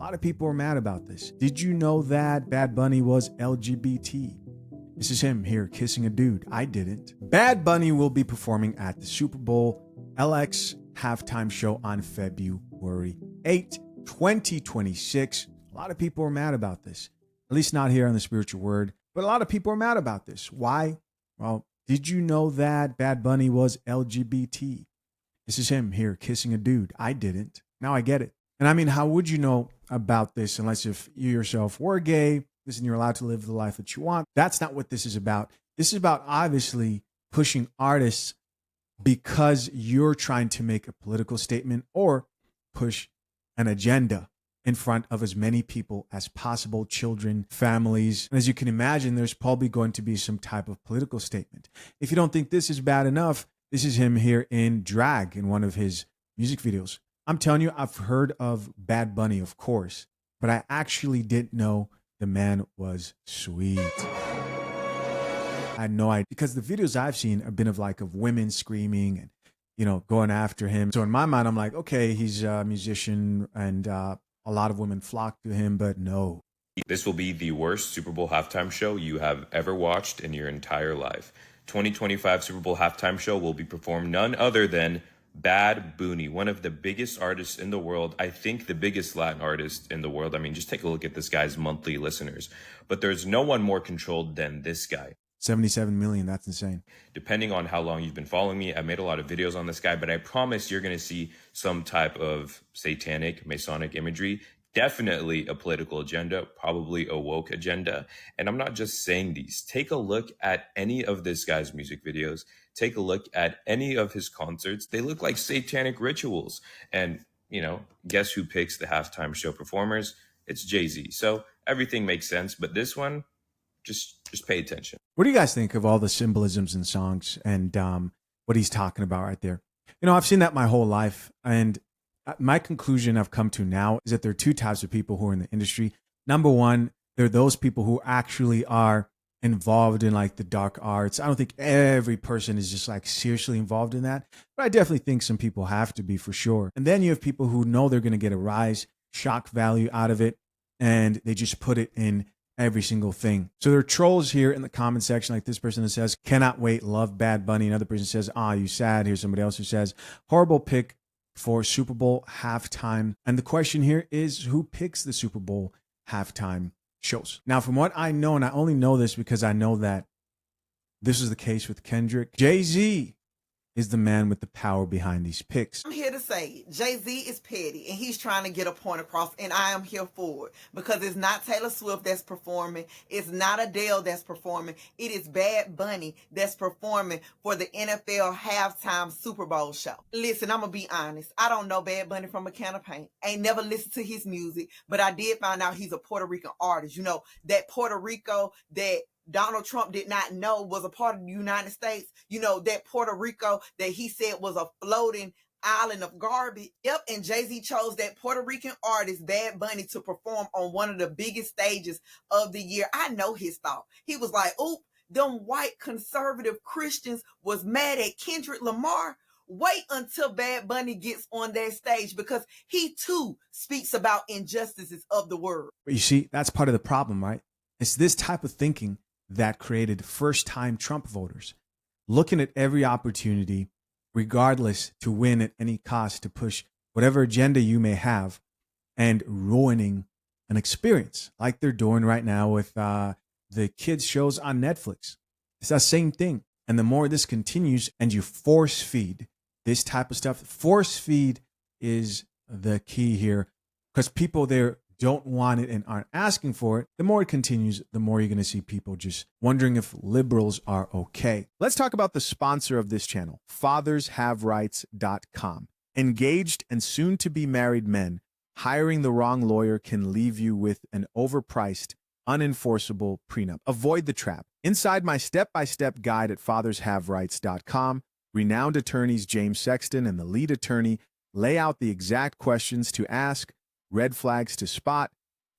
lot of people are mad about this. Did you know that Bad Bunny was LGBT? This is him here kissing a dude. I didn't. Bad Bunny will be performing at the Super Bowl LX halftime show on February 8, 2026. A lot of people are mad about this. At least not here on the Spiritual Word, but a lot of people are mad about this. Why? Well, did you know that Bad Bunny was LGBT? This is him here kissing a dude. I didn't. Now I get it. And I mean, how would you know about this unless if you yourself were gay, listen, you're allowed to live the life that you want. That's not what this is about. This is about obviously pushing artists because you're trying to make a political statement or push an agenda in front of as many people as possible, children, families. And as you can imagine, there's probably going to be some type of political statement. If you don't think this is bad enough, this is him here in drag in one of his music videos. I'm telling you, I've heard of Bad Bunny, of course, but I actually didn't know the man was sweet. I had no idea because the videos I've seen have been of women screaming and, going after him. So in my mind, I'm like, okay, he's a musician and a lot of women flock to him, but no. This will be the worst Super Bowl halftime show you have ever watched in your entire life. 2025 Super Bowl halftime show will be performed none other than Bad Bunny, one of the biggest artists in the world. I think the biggest Latin artist in the world. I mean, just take a look at this guy's monthly listeners. But there's no one more controlled than this guy. 77 million. That's insane. Depending on how long you've been following me, I've made a lot of videos on this guy, but I promise you're going to see some type of satanic, Masonic imagery. Definitely a political agenda, probably a woke agenda. And I'm not just saying these. Take a look at any of this guy's music videos. Take a look at any of his concerts. They look like satanic rituals. And, guess who picks the halftime show performers? It's Jay-Z. So everything makes sense. But this one, just pay attention. What do you guys think of all the symbolisms in songs and what he's talking about right there? I've seen that my whole life. And my conclusion I've come to now is that there are two types of people who are in the industry. Number one, there are those people who actually are involved in the dark arts. I don't think every person is just seriously involved in that, but I definitely think some people have to be for sure. And then you have people who know they're going to get a rise, shock value out of it, and they just put it in every single thing. So there are trolls here in the comment section, like this person that says, cannot wait, love Bad Bunny. Another person says, you sad. Here's somebody else who says, horrible pick for Super Bowl halftime. And the question here is, who picks the Super Bowl halftime shows? Now, from what I know, and I only know this because I know that this is the case with Kendrick, Jay-Z is the man with the power behind these picks. I'm here to say Jay-Z is petty and he's trying to get a point across, and I am here for it because it's not Taylor Swift that's performing. It's not Adele that's performing. It is Bad Bunny that's performing for the NFL halftime Super Bowl show. Listen, I'm going to be honest. I don't know Bad Bunny from a can of paint. Ain't never listened to his music, but I did find out he's a Puerto Rican artist. That Puerto Rico that Donald Trump did not know was a part of the United States. That Puerto Rico that he said was a floating island of garbage. Yep, and Jay-Z chose that Puerto Rican artist, Bad Bunny, to perform on one of the biggest stages of the year. I know his thought. He was like, oop, them white conservative Christians was mad at Kendrick Lamar. Wait until Bad Bunny gets on that stage because he too speaks about injustices of the world. But you see, that's part of the problem, right? It's this type of thinking that created first-time Trump voters, looking at every opportunity, regardless, to win at any cost, to push whatever agenda you may have, and ruining an experience like they're doing right now with the kids' shows on Netflix. It's that same thing. And the more this continues and you force feed this type of stuff, force feed is the key here, because people there don't want it and aren't asking for it. The more it continues, the more you're going to see people just wondering if liberals are okay. Let's talk about the sponsor of this channel, fathershaverights.com. Engaged and soon to be married men, hiring the wrong lawyer can leave you with an overpriced, unenforceable prenup. Avoid the trap. Inside my step-by-step guide at fathershaverights.com, renowned attorneys James Sexton and the lead attorney lay out the exact questions to ask, red flags to spot,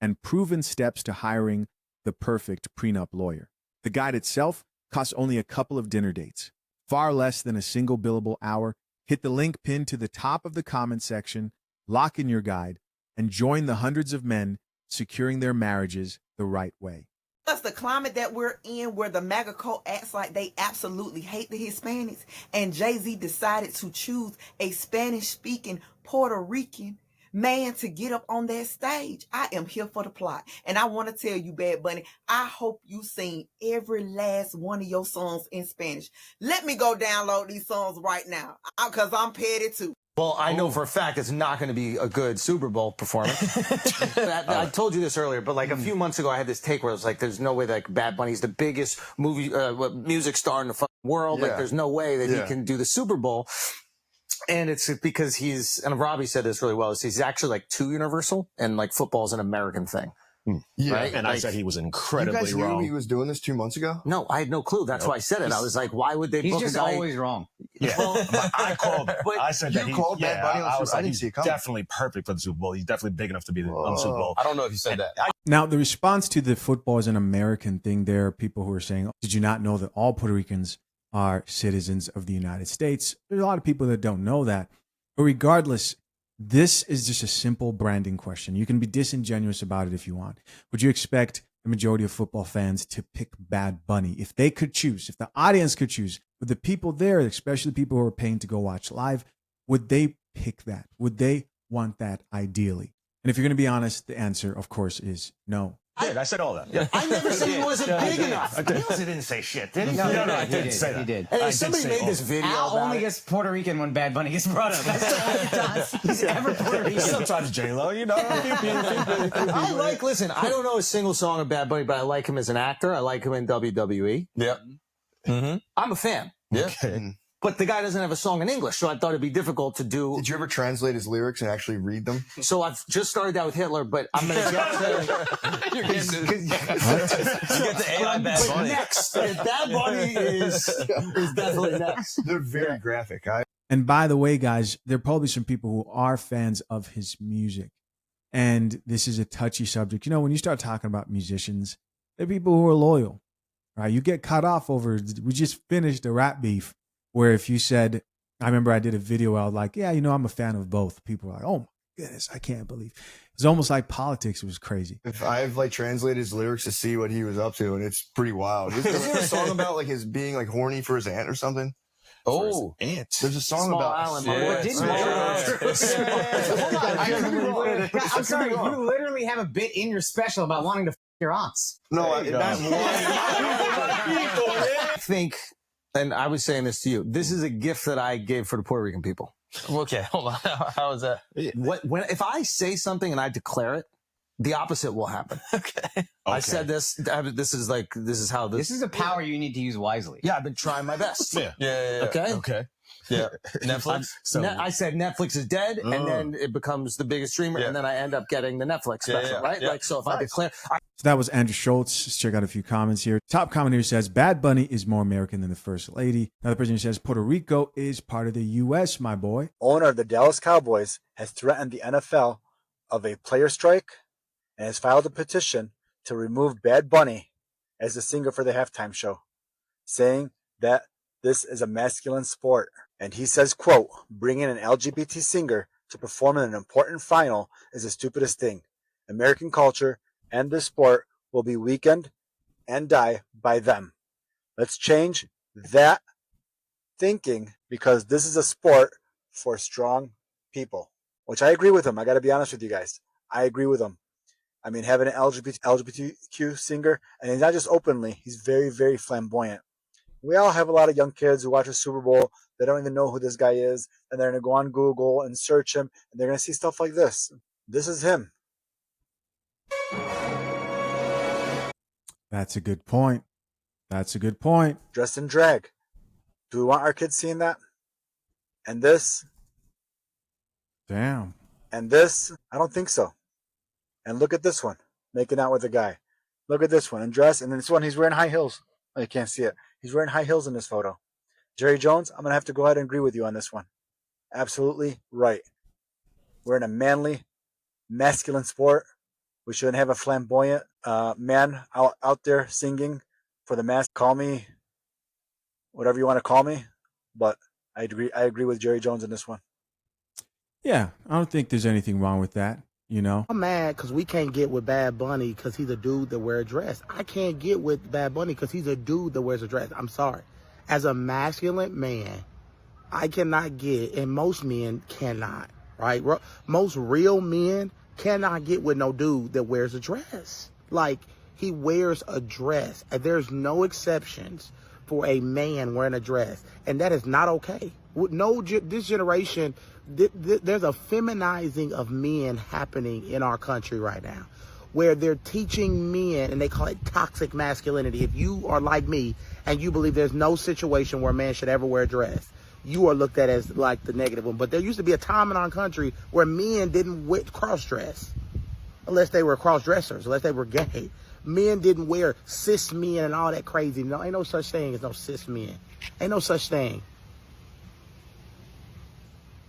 and proven steps to hiring the perfect prenup lawyer. The guide itself costs only a couple of dinner dates, far less than a single billable hour. Hit the link pinned to the top of the comment section, lock in your guide, and join the hundreds of men securing their marriages the right way. Plus, the climate that we're in, where the MAGA cult acts like they absolutely hate the Hispanics, and Jay-Z decided to choose a Spanish-speaking Puerto Rican man to get up on that stage. I am here for the plot. And I want to tell you, Bad Bunny, I hope you sing every last one of your songs in Spanish. Let me go download these songs right now, because I'm petty too. Well, I know for a fact it's not going to be a good Super Bowl performance. I told you this earlier, but like a few months ago, I had this take where it was like, there's no way that like, Bad Bunny's the biggest music star in the fucking world. Like, there's no way that he can do the Super Bowl. And it's because and Robbie said this really well, is he's actually like too universal, and like football is an American thing. Yeah, right? And like, I said he was incredibly you guys wrong. knew he was doing this 2 months ago? No, I had no clue. That's why I said it. I was like, why would they book a guy? He's just always wrong. Yeah, I called. I said that you called Bad Bunny. I was like, didn't he's see it coming. definitely perfect for the Super Bowl. He's definitely big enough to be on the Super Bowl. I don't know if you said that. Now, the response to the football is an American thing. There are people who are saying, did you not know that all Puerto Ricans are citizens of the United States? There's a lot of people that don't know that. But regardless, this is just a simple branding question. You can be disingenuous about it if you want. Would you expect the majority of football fans to pick Bad Bunny? If they could choose, if the audience could choose, would the people there, especially people who are paying to go watch live, would they pick that? Would they want that ideally? And if you're going to be honest, the answer, of course, is no. I said all that. Yeah. I never said he wasn't big enough. He didn't say shit, did he? No, I he didn't did. say that. He did. Hey, somebody made this video Al about only it. gets Puerto Rican when Bad Bunny gets brought up. That's the only time he's ever Puerto Rican. Sometimes J-Lo, you know. Listen, I don't know a single song of Bad Bunny, but I like him as an actor. I like him in WWE. Yeah. I'm a fan. Yeah. Okay. But the guy doesn't have a song in English, so I thought it'd be difficult to do. Did you ever translate his lyrics and actually read them? So I've just started that with Hitler, but I'm going to get to... You're getting You get the AI Bad Bunny. Next. Bad Bunny is definitely next. They're very graphic. And by the way, guys, there are probably some people who are fans of his music. And this is a touchy subject. You know, when you start talking about musicians, there are people who are loyal, right? You get cut off over, we just finished a rap beef where if you said, I remember I did a video where I was like, yeah, you know, I'm a fan of both. People were like, oh my goodness, I can't believe. It's almost like politics. It was crazy. If I've like translated his lyrics to see what he was up to, and it's pretty wild. Isn't there a song about like his being like horny for his aunt or something? Oh, Ant. There's a song Small about Island, my boy. Didn't I'm sorry, you literally have a bit in your special about wanting to f your aunts. No, I think, and I was saying this to you, this is a gift that I gave for the Puerto Rican people. Okay, hold on. How is that? If I say something and I declare it, the opposite will happen. Okay. I said this. This is how This is a power you need to use wisely. Yeah, I've been trying my best. Yeah. Okay. Okay. Yeah. Netflix? I said Netflix is dead, and then it becomes the biggest streamer, and then I end up getting the Netflix special, right? Yeah. Like, so if I declare... So that was Andrew Schultz. Let's check out a few comments here. Top comment here says, Bad Bunny is more American than the First Lady. Another person here says, Puerto Rico is part of the U.S., my boy. Owner of the Dallas Cowboys has threatened the NFL of a player strike and has filed a petition to remove Bad Bunny as the singer for the halftime show, saying that this is a masculine sport. And he says, quote, bringing an LGBT singer to perform in an important final is the stupidest thing. American culture and this sport will be weakened and die by them. Let's change that thinking, because this is a sport for strong people, which I agree with him. I got to be honest with you guys. I agree with him. I mean, having an LGBTQ singer, and he's not just openly, he's very, very flamboyant. We all have a lot of young kids who watch the Super Bowl. They don't even know who this guy is, and they're going to go on Google and search him, and they're going to see stuff like this. This is him. That's a good point. That's a good point. Dressed in drag. Do we want our kids seeing that? And this? Damn. And this? I don't think so. And look at this one, making out with a guy. Look at this one, and dressed. And then this one, he's wearing high heels. Oh, you can't see it. He's wearing high heels in this photo. Jerry Jones, I'm going to have to go ahead and agree with you on this one. Absolutely right. We're in a manly, masculine sport. We shouldn't have a flamboyant man out there singing for the mass. Call me whatever you want to call me, but I agree with Jerry Jones in this one. Yeah, I don't think there's anything wrong with that. you know? I'm mad because we can't get with Bad Bunny because he's a dude that wears a dress. I can't get with Bad Bunny because he's a dude that wears a dress. I'm sorry. As a masculine man, I cannot get, and most men cannot, right? Most real men cannot get with no dude that wears a dress. Like, he wears a dress. There's no exceptions for a man wearing a dress, and that is not okay. This generation, there's a feminizing of men happening in our country right now, where they're teaching men, and they call it toxic masculinity. If you are like me and you believe there's no situation where a man should ever wear a dress, you are looked at as like the negative one. But there used to be a time in our country where men didn't cross-dress unless they were cross-dressers, unless they were gay. Men didn't wear cis men and all that crazy. No, ain't no such thing as no cis men. Ain't no such thing.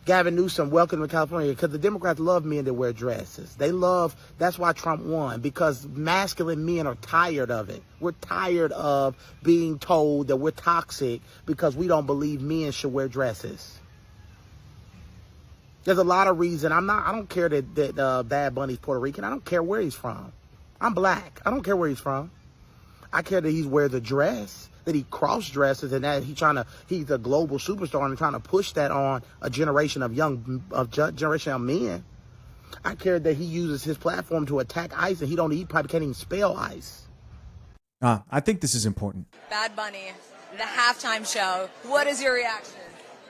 Gavin Newsom, welcome to California, because the Democrats love men that wear dresses. That's why Trump won, because masculine men are tired of it. We're tired of being told that we're toxic because we don't believe men should wear dresses. There's a lot of reason. I don't care that Bad Bunny's Puerto Rican. I don't care where he's from. I'm black. I don't care where he's from. I care that he wears a dress, that he cross-dresses, and that he's a global superstar and trying to push that on a generation of young men. I care that he uses his platform to attack ICE, and he probably can't even spell ICE. I think this is important. Bad Bunny, the halftime show. What is your reaction?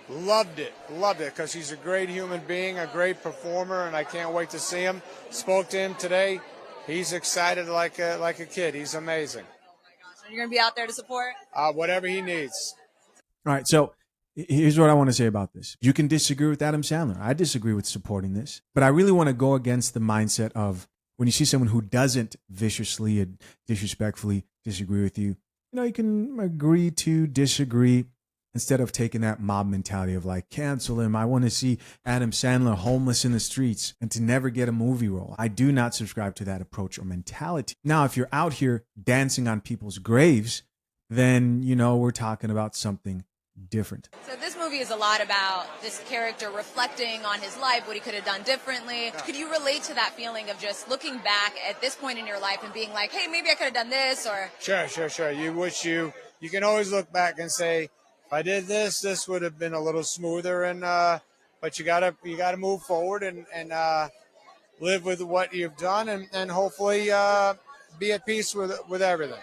Loved it, because he's a great human being, a great performer, and I can't wait to see him. Spoke to him today. He's excited like a kid. He's amazing. You're going to be out there to support? Whatever he needs. All right, so here's what I want to say about this. You can disagree with Adam Sandler. I disagree with supporting this. But I really want to go against the mindset of when you see someone who doesn't viciously and disrespectfully disagree with you, you can agree to disagree instead of taking that mob mentality of like, cancel him. I want to see Adam Sandler homeless in the streets and to never get a movie role. I do not subscribe to that approach or mentality. Now, if you're out here dancing on people's graves, then, we're talking about something different. So this movie is a lot about this character reflecting on his life, what he could have done differently. Could you relate to that feeling of just looking back at this point in your life and being like, hey, maybe I could have done this? Or Sure. You can always look back and say, if I did this would have been a little smoother, and but you gotta move forward and live with what you've done, and hopefully be at peace with everything.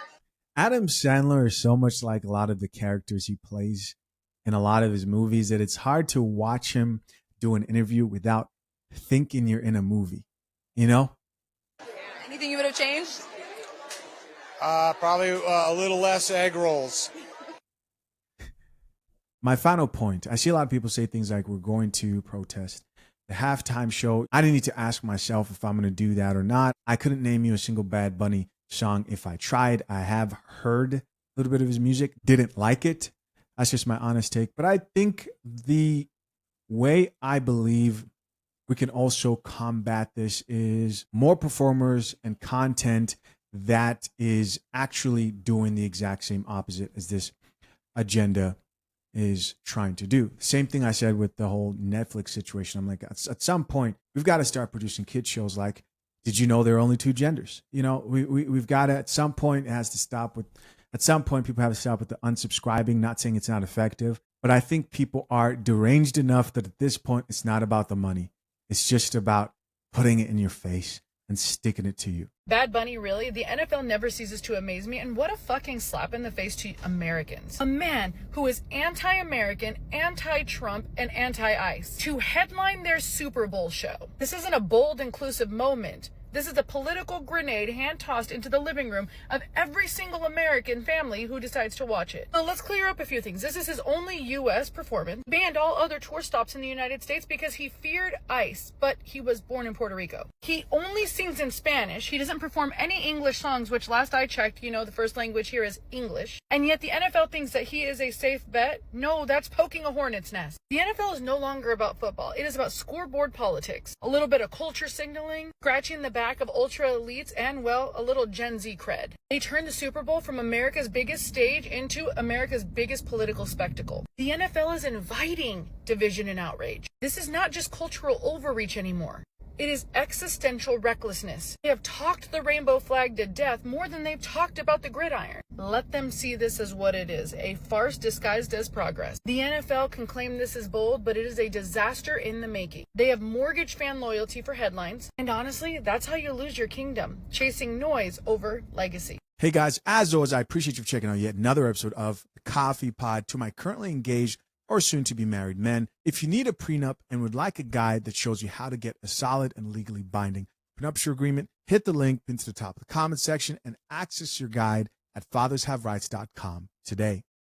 Adam Sandler is so much like a lot of the characters he plays in a lot of his movies that it's hard to watch him do an interview without thinking you're in a movie. Anything you would have changed? Probably a little less egg rolls. My final point, I see a lot of people say things like we're going to protest the halftime show. I didn't need to ask myself if I'm going to do that or not. I couldn't name you a single Bad Bunny song if I tried. I have heard a little bit of his music, didn't like it. That's just my honest take. But I think the way I believe we can also combat this is more performers and content that is actually doing the exact same opposite as this agenda is trying to do. Same thing I said with the whole Netflix situation. I'm like, at some point, we've got to start producing kid shows like, did you know there are only two genders? We've got to, at some point, at some point, people have to stop with the unsubscribing, not saying it's not effective. But I think people are deranged enough that at this point, it's not about the money. It's just about putting it in your face and sticking it to you. Bad Bunny, really? The NFL never ceases to amaze me, and what a fucking slap in the face to Americans. A man who is anti-American, anti-Trump, and anti-ICE to headline their Super Bowl show. This isn't a bold, inclusive moment. This is a political grenade hand-tossed into the living room of every single American family who decides to watch it. So let's clear up a few things. This is his only U.S. performance. Banned all other tour stops in the United States because he feared ICE, but he was born in Puerto Rico. He only sings in Spanish. He doesn't perform any English songs, which last I checked, the first language here is English. And yet the NFL thinks that he is a safe bet. No, that's poking a hornet's nest. The NFL is no longer about football. It is about scoreboard politics, a little bit of culture signaling, scratching the back of ultra elites, and well, a little Gen Z cred. They turned the Super Bowl from America's biggest stage into America's biggest political spectacle. The NFL is inviting division and outrage. This is not just cultural overreach anymore. It is existential recklessness. They have talked the rainbow flag to death more than they've talked about the gridiron. Let them see this as what it is, a farce disguised as progress. The NFL can claim this is bold, but it is a disaster in the making. They have mortgaged fan loyalty for headlines, and honestly, that's how you lose your kingdom, chasing noise over legacy. Hey guys, as always, I appreciate you for checking out yet another episode of The Coffee Pod. To my currently engaged or soon to be married men, if you need a prenup and would like a guide that shows you how to get a solid and legally binding prenuptial agreement, hit the link pinned to the top of the comment section and access your guide at fathershaverights.com today.